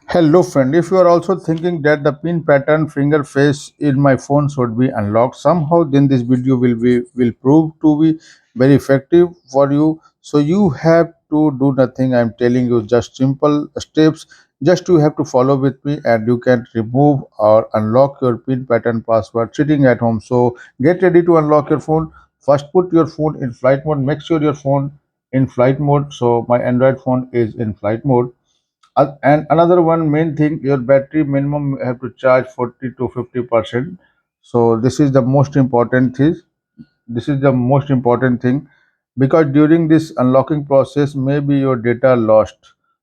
Hello friend, if you are also thinking that the pin pattern finger face in my phone should be unlocked somehow, then this video will prove to be very effective for you. So you have to do nothing. I'm telling you just simple steps. Just you have to follow with me and you can remove or unlock your pin pattern password sitting at home. So get ready to unlock your phone. First put your phone in flight mode. Make sure your phone in flight mode. So my Android phone is in flight mode. And another one main thing, your battery minimum have to charge 40 to 50%. So this is the most important thing. This is the most important thing because during this unlocking process maybe your data lost.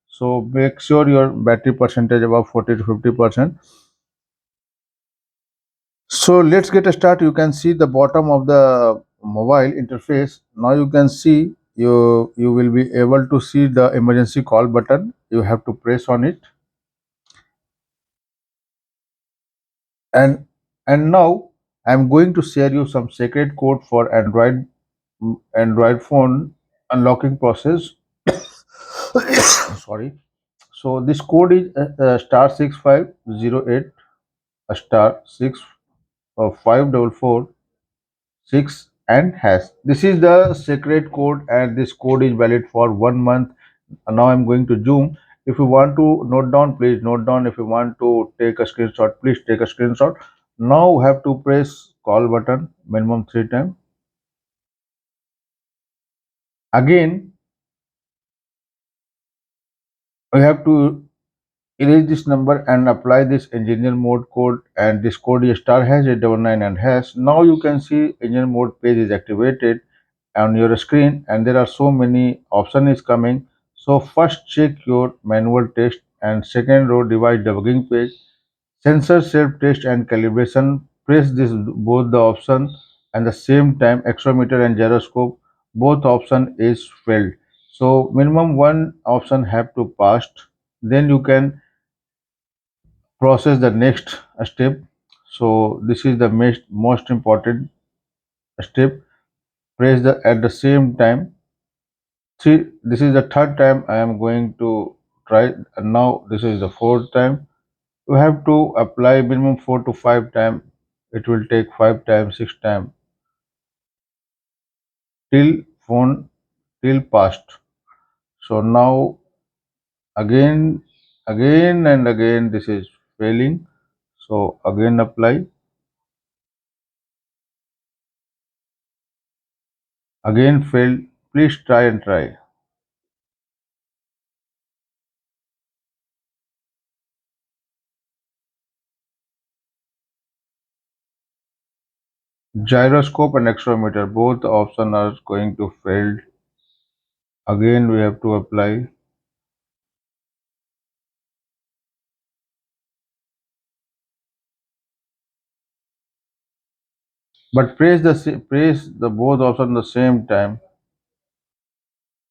So make sure your battery percentage above 40 to 50%. So let's get a start. You can see the bottom of the mobile interface. Now you can see you will be able to see the emergency call button. You have to press on it, and now I'm going to share you some secret code for Android phone unlocking process. Sorry. So this code is star 6508 star 6 544 6 and hash. This is the secret code and this code is valid for 1 month. Now I'm going to zoom. If you want to note down, please note down. If you want to take a screenshot, please take a screenshot. Now we have to press call button minimum 3 times. Again, we have to erase this number and apply this engineer mode code, and this code is star hash 899 and hash. Now you can see engineer mode page is activated on your screen and there are so many options is coming. So first check your manual test and second row device debugging page, sensor self test and calibration. Press this both the option and the same time accelerometer and gyroscope both option is failed. So minimum one option have to passed, then you can process the next step. So this is the most important step. Press the at the same time. See, this is the third time I am going to try, and now this is the fourth time. You have to apply minimum 4 to 5 times. It will take 5 times, 6 times till phone till past. So now again and again this is failing. So again apply, again failed. Please try and try. Gyroscope and accelerometer both options are going to fail. Again we have to apply. But press the both options the same time.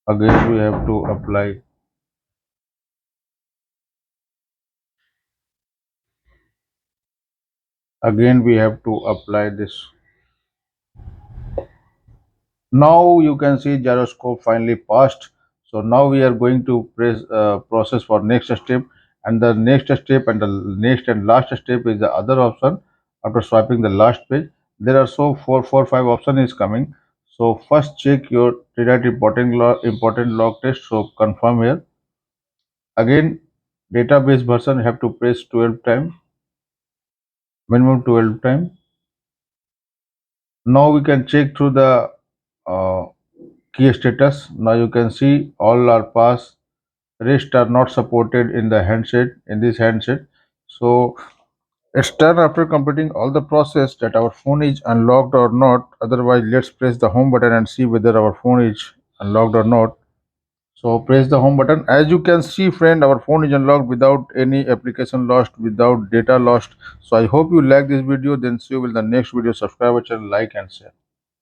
Again we have to apply. Again we have to apply this. Now you can see gyroscope finally passed. So now we are going to press process for next step, and the next step and the next and last step is the other option. After swiping the last page, there are so four five option is coming. So first check your data important log test. So confirm here. Again, database version have to press 12 times, minimum 12 times. Now we can check through the uh, key status. Now you can see all are passed, rest are not supported in the handset, in this handset. So it's done after completing all the process that our phone is unlocked or not. Otherwise, let's press the home button and see whether our phone is unlocked or not. So press the home button. As you can see friend, our phone is unlocked without any application lost, without data lost. So I hope you like this video. Then see you in the next video. Subscribe our channel, like and share.